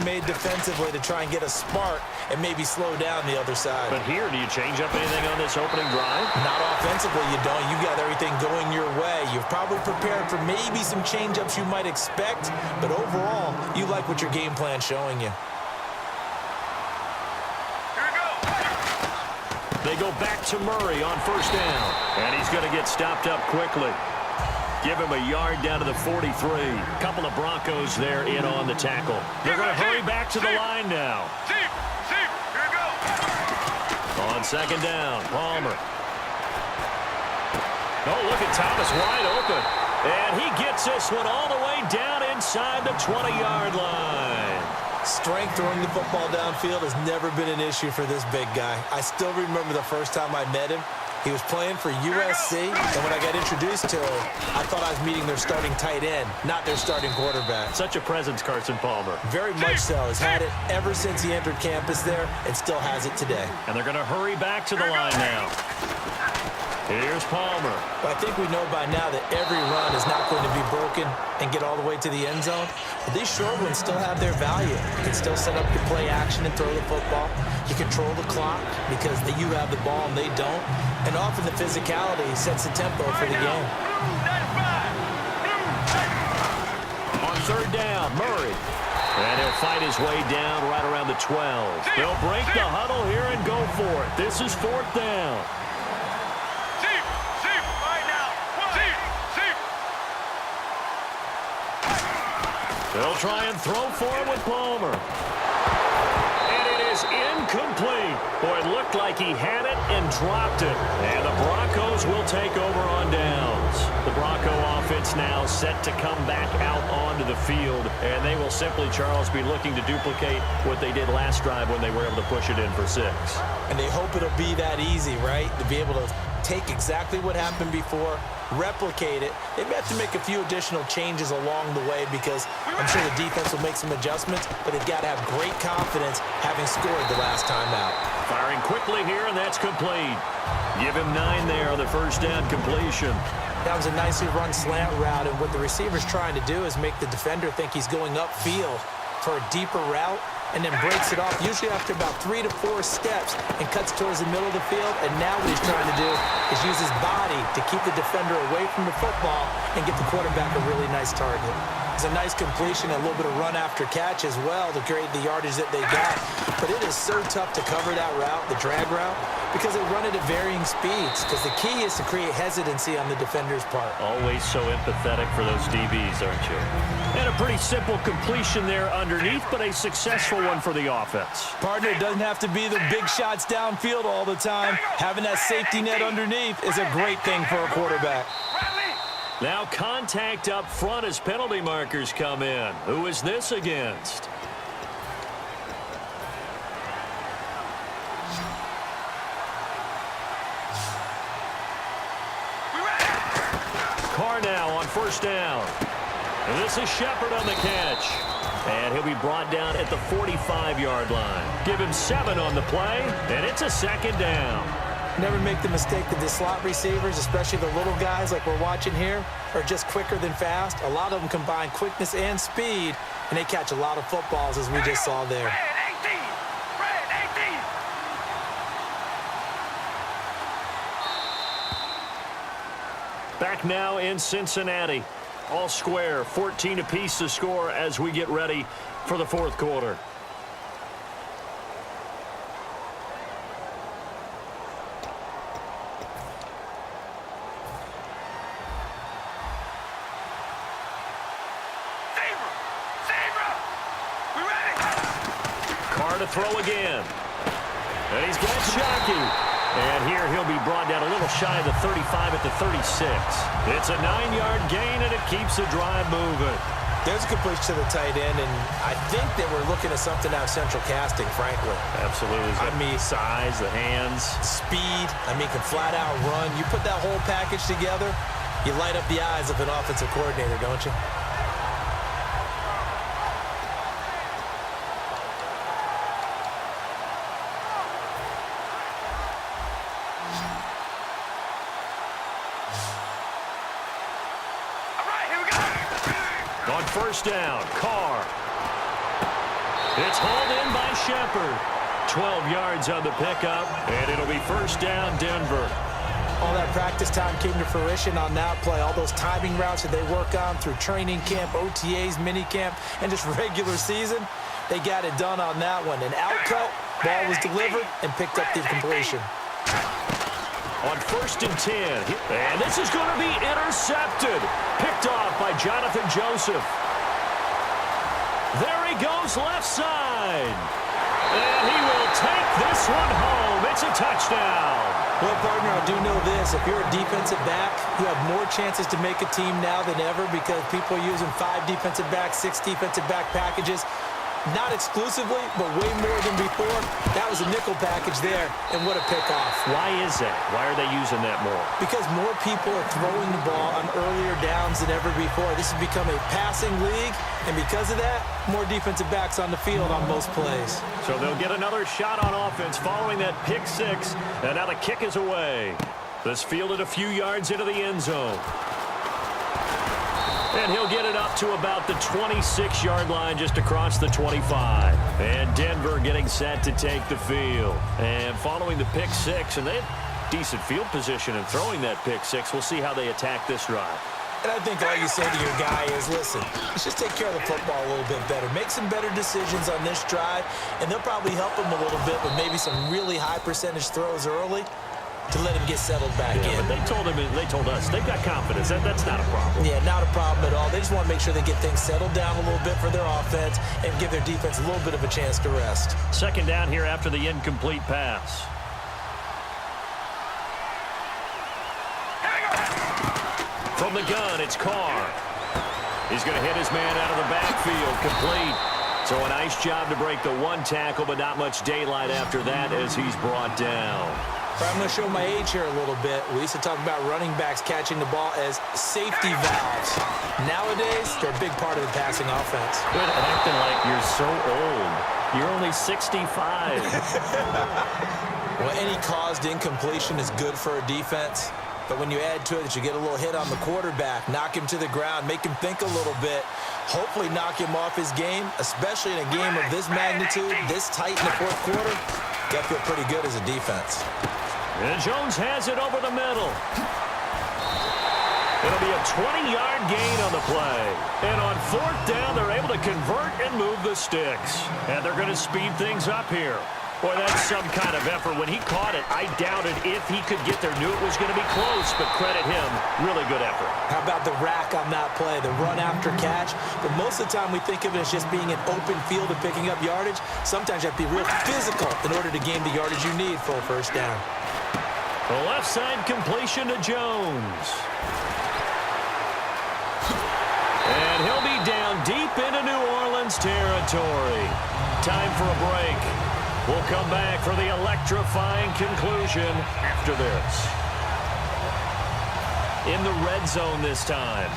made defensively to try and get a spark and maybe slow down the other side. But here, do you change up anything on this opening drive? Not offensively, you don't. You got everything going your way. You've probably prepared for maybe some change-ups you might expect, but overall, you like what your game plan's showing you. They go back to Murray on first down. And he's going to get stopped up quickly. Give him a yard down to the 43. A couple of Broncos there in on the tackle. They're going to hurry back to the line now. On second down, Palmer. Oh, look at Thomas wide open. And he gets this one all the way down inside the 20-yard line. Strength throwing the football downfield has never been an issue for this big guy. I still remember the first time I met him. He was playing for USC, and when I got introduced to him, I thought I was meeting their starting tight end, not their starting quarterback. Such a presence, Carson Palmer. Very much so. Has had it ever since he entered campus there and still has it today. And they're going to hurry back to the line now. Here's Palmer. But I think we know by now that every run is not going to be broken and get all the way to the end zone. But these short ones still have their value. You can still set up your play action and throw the football. You control the clock because you have the ball and they don't. And often the physicality sets the tempo for the game. On third down, Murray. And he'll fight his way down right around the 12. They'll break the huddle here and go for it. This is fourth down. They'll try and throw for it with Palmer. And it is incomplete. Boy, it looked like he had it and dropped it. And the Broncos will take over on downs. The Bronco offense now set to come back out onto the field. And they will simply, Charles, be looking to duplicate what they did last drive when they were able to push it in for 6. And they hope it'll be that easy, right? To be able to take exactly what happened before, replicate it. They may have to make a few additional changes along the way because I'm sure the defense will make some adjustments, but they've got to have great confidence having scored the last time out. Firing quickly here, and that's complete. Give him 9 there on the first down completion. That was a nicely run slant route, and what the receiver's trying to do is make the defender think he's going upfield for a deeper route, and then breaks it off, usually after about 3 to 4 steps, and cuts towards the middle of the field. And now what he's trying to do is use his body to keep the defender away from the football and get the quarterback a really nice target. It's a nice completion, a little bit of run after catch as well to create the yardage that they got. But it is so tough to cover that route, the drag route, because they run it at varying speeds. Because the key is to create hesitancy on the defender's part. Always so empathetic for those DBs, aren't you? And a pretty simple completion there underneath, but a successful one for the offense. Partner, it doesn't have to be the big shots downfield all the time. Having that safety net underneath is a great thing for a quarterback. Now contact up front as penalty markers come in. Who is this against? Carr now on first down. And this is Shepard on the catch. And he'll be brought down at the 45-yard line. Give him 7 on the play, and it's a second down. Never make the mistake that the slot receivers, especially the little guys like we're watching here, are just quicker than fast. A lot of them combine quickness and speed, and they catch a lot of footballs, as we just saw there. Back now in Cincinnati. All square, 14 apiece to score as we get ready for the fourth quarter. Carr to throw again. And he's got Shockey. And here he'll be brought down a little shy of the 35 at the 36. It's a 9-yard gain, and it keeps the drive moving. There's a completion to the tight end, and I think that we're looking at something out of central casting, frankly. Absolutely. I mean, size, the hands. Speed. I mean, can flat out run. You put that whole package together, you light up the eyes of an offensive coordinator, don't you? On first down, Carr. It's hauled in by Shepard. 12 yards on the pickup, and it'll be first down, Denver. All that practice time came to fruition on that play. All those timing routes that they work on through training camp, OTAs, minicamp, and just regular season, they got it done on that one. An outcut, ball was delivered, and picked up the completion. On 1st and 10, and this is going to be intercepted. Picked off by Jonathan Joseph. There he goes left side. And he will take this one home. It's a touchdown. Well, partner, I do know this. If you're a defensive back, you have more chances to make a team now than ever because people are using 5 defensive backs, 6 defensive back packages. Not exclusively, but way more than before. That was a nickel package there, and what a pickoff. Why is that? Why are they using that more? Because more people are throwing the ball on earlier downs than ever before. This has become a passing league, and because of that, more defensive backs on the field on most plays. So they'll get another shot on offense following that pick 6, and now the kick is away. This fielded a few yards into the end zone. And he'll get it up to about the 26-yard line just across the 25. And Denver getting set to take the field. And following the pick 6, and they had decent field position in throwing that pick 6. We'll see how they attack this drive. And I think all you say to your guy is, listen, let's just take care of the football a little bit better. Make some better decisions on this drive, and they'll probably help him a little bit with maybe some really high percentage throws early to let him get settled back in. But they told us they've got confidence. That's not a problem. Yeah, not a problem at all. They just want to make sure they get things settled down a little bit for their offense and give their defense a little bit of a chance to rest. 2nd down here after the incomplete pass. From the gun, it's Carr. He's going to hit his man out of the backfield, complete. So a nice job to break the 1 tackle, but not much daylight after that as he's brought down. I'm going to show my age here a little bit. We used to talk about running backs catching the ball as safety valves. Nowadays, they're a big part of the passing offense. Quit acting like you're so old. You're only 65. Well, any caused incompletion is good for a defense. But when you add to it that you get a little hit on the quarterback, knock him to the ground, make him think a little bit, hopefully knock him off his game, especially in a game of this magnitude, this tight in the 4th quarter, got to feel pretty good as a defense. And Jones has it over the middle. It'll be a 20-yard gain on the play. And on 4th down, they're able to convert and move the sticks. And they're going to speed things up here. Boy, that's some kind of effort. When he caught it, I doubted if he could get there. Knew it was going to be close, but credit him. Really good effort. How about the rack on that play, the run after catch? But most of the time we think of it as just being an open field and picking up yardage. Sometimes you have to be real physical in order to gain the yardage you need for a 1st down. The left side completion to Jones. And he'll be down deep into New Orleans territory. Time for a break. We'll come back for the electrifying conclusion after this. In the red zone this time.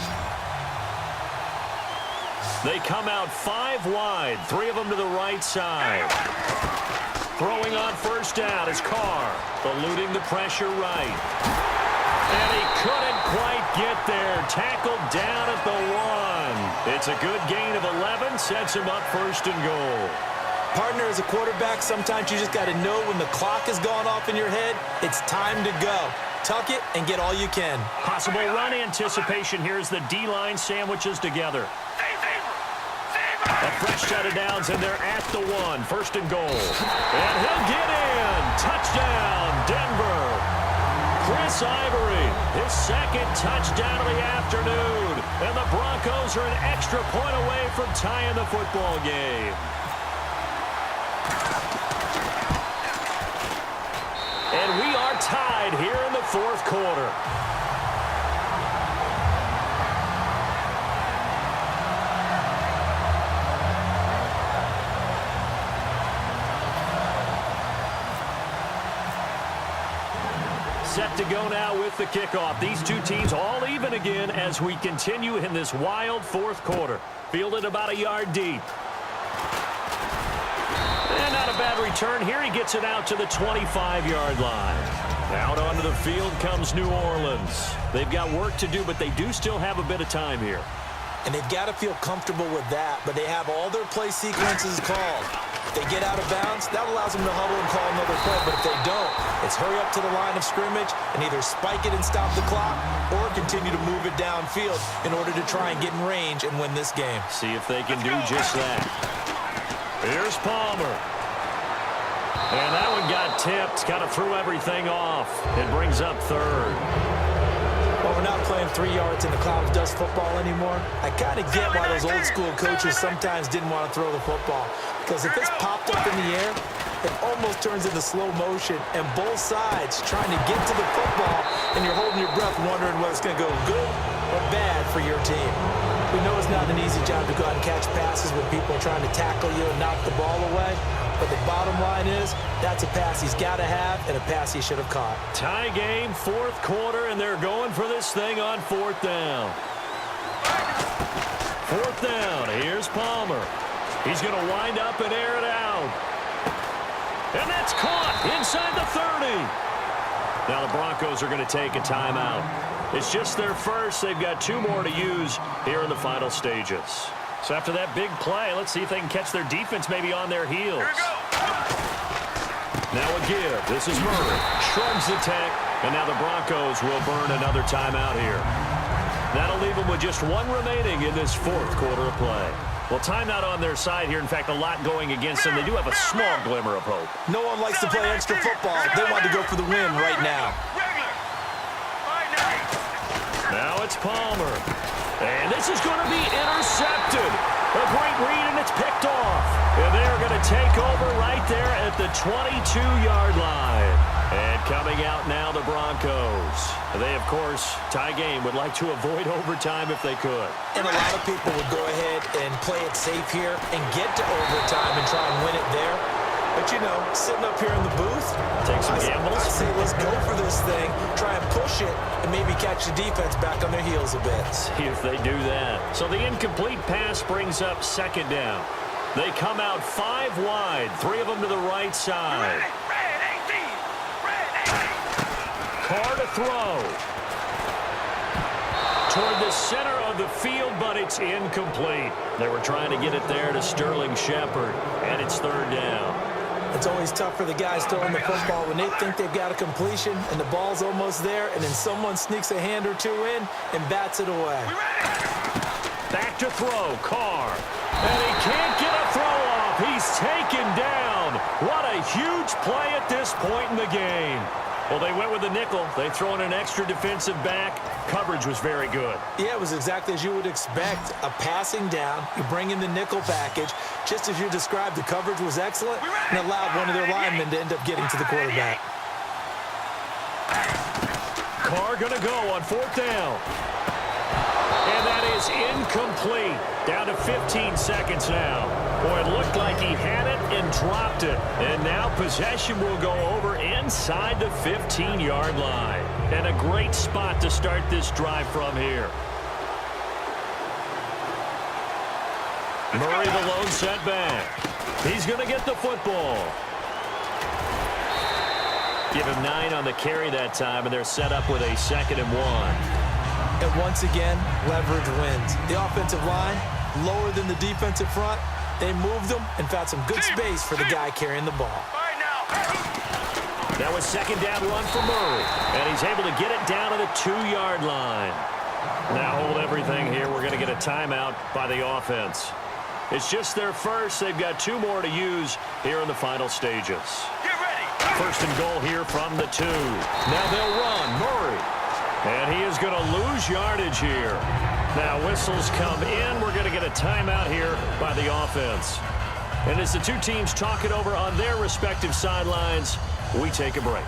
They come out 5 wide, 3 of them to the right side. Throwing on 1st down is Carr, eluding the pressure right. And he couldn't quite get there. Tackled down at the 1. It's a good gain of 11, sets him up 1st and goal. Partner, as a quarterback, sometimes you just got to know when the clock has gone off in your head, it's time to go. Tuck it and get all you can. Possible run anticipation here as the D-line sandwiches together. A fresh set of downs, and they're at the 1. 1st and goal. And he'll get in. Touchdown, Denver. Chris Ivory, his 2nd touchdown of the afternoon. And the Broncos are an extra point away from tying the football game. And we are tied here in the 4th quarter. Set to go now with the kickoff. These two teams all even again as we continue in this wild 4th quarter. Fielded about a yard deep. And not a bad return here. He gets it out to the 25-yard line. Out onto the field comes New Orleans. They've got work to do, but they do still have a bit of time here. And they've got to feel comfortable with that, but they have all their play sequences called. If they get out of bounds, that allows them to huddle and call another play. But if they don't, it's hurry up to the line of scrimmage and either spike it and stop the clock or continue to move it downfield in order to try and get in range and win this game. See if they can do just that. Here's Palmer. And that one got tipped, kind of threw everything off. It brings up third. Well, we're not playing 3 yards in the cloud of dust football anymore. I kind of get why those old school coaches sometimes didn't want to throw the football. Because if it's popped up in the air, it almost turns into slow motion. And both sides trying to get to the football, and you're holding your breath wondering whether it's going to go good or bad for your team. We know it's not an easy job to go out and catch passes when people are trying to tackle you and knock the ball away. But the bottom line is, that's a pass he's got to have and a pass he should have caught. Tie game, fourth quarter, and they're going for this thing on fourth down. Fourth down, here's Palmer. He's going to wind up and air it out. And that's caught inside the 30. Now the Broncos are going to take a timeout. It's just their first. They've got 2 more to use here in the final stages. So after that big play, let's see if they can catch their defense maybe on their heels. Now a give. This is Murray. Shrugs the tack, and now the Broncos will burn another timeout here. That'll leave them with just 1 remaining in this fourth quarter of play. Well, timeout on their side here. In fact, a lot going against them. They do have a small glimmer of hope. No one likes to play extra football. They want to go for the win right now. Now it's Palmer. And this is going to be intercepted. A great read, and it's picked off. And they're going to take over right there at the 22-yard line. And coming out now, the Broncos. They, of course, tie game, would like to avoid overtime if they could. And a lot of people would go ahead and play it safe here and get to overtime and try and win it there. But, you know, sitting up here in the booth, take some gambles. I say let's go for this thing, try and push it, and maybe catch the defense back on their heels a bit. See if they do that. So the incomplete pass brings up second down. They come out 5 wide, 3 of them to the right side. Carr to throw. Toward the center of the field, but it's incomplete. They were trying to get it there to Sterling Shepard, and it's third down. It's always tough for the guys throwing the football when they think they've got a completion and the ball's almost there, and then someone sneaks a hand or 2 in and bats it away. Back to throw, Carr. And he can't get a throw off. He's taken down. What a huge play at this point in the game. Well, they went with the nickel. They throw in an extra defensive back. Coverage was very good. Yeah, it was exactly as you would expect. A passing down. You bring in the nickel package. Just as you described, the coverage was excellent and allowed one of their linemen to end up getting to the quarterback. Carr going to go on fourth down. And that is incomplete. Down to 15 seconds now. Boy, it looked like he had it and dropped it. And now possession will go over inside the 15-yard line. And a great spot to start this drive from here. Murray, the lone setback. He's going to get the football. Give him 9 on the carry that time, and they're set up with a 2nd and 1. And once again, leverage wins. The offensive line, lower than the defensive front. They moved them and found some good space for the guy carrying the ball. That was second down run for Murray. And he's able to get it down to the 2-yard line. Now hold everything here. We're going to get a timeout by the offense. It's just their first. They've got 2 more to use here in the final stages. First and goal here from the 2. Now they'll run. Murray. And he is going to lose yardage here. Now whistles come in. We're going to get a timeout here by the offense. And as the 2 teams talk it over on their respective sidelines, we take a break.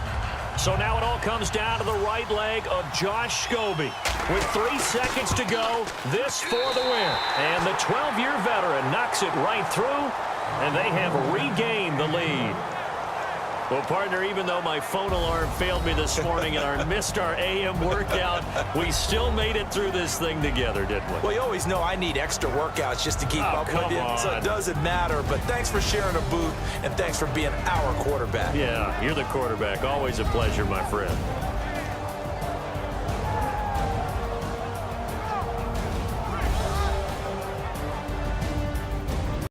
So now it all comes down to the right leg of Josh Scobie. With 3 seconds to go, this for the win. And the 12-year veteran knocks it right through, and they have regained the lead. Well, partner, even though my phone alarm failed me this morning and missed our AM workout, we still made it through this thing together, didn't we? Well, you always know I need extra workouts just to keep up with you, so it doesn't matter. But thanks for sharing a booth, and thanks for being our quarterback. Yeah, you're the quarterback. Always a pleasure, my friend.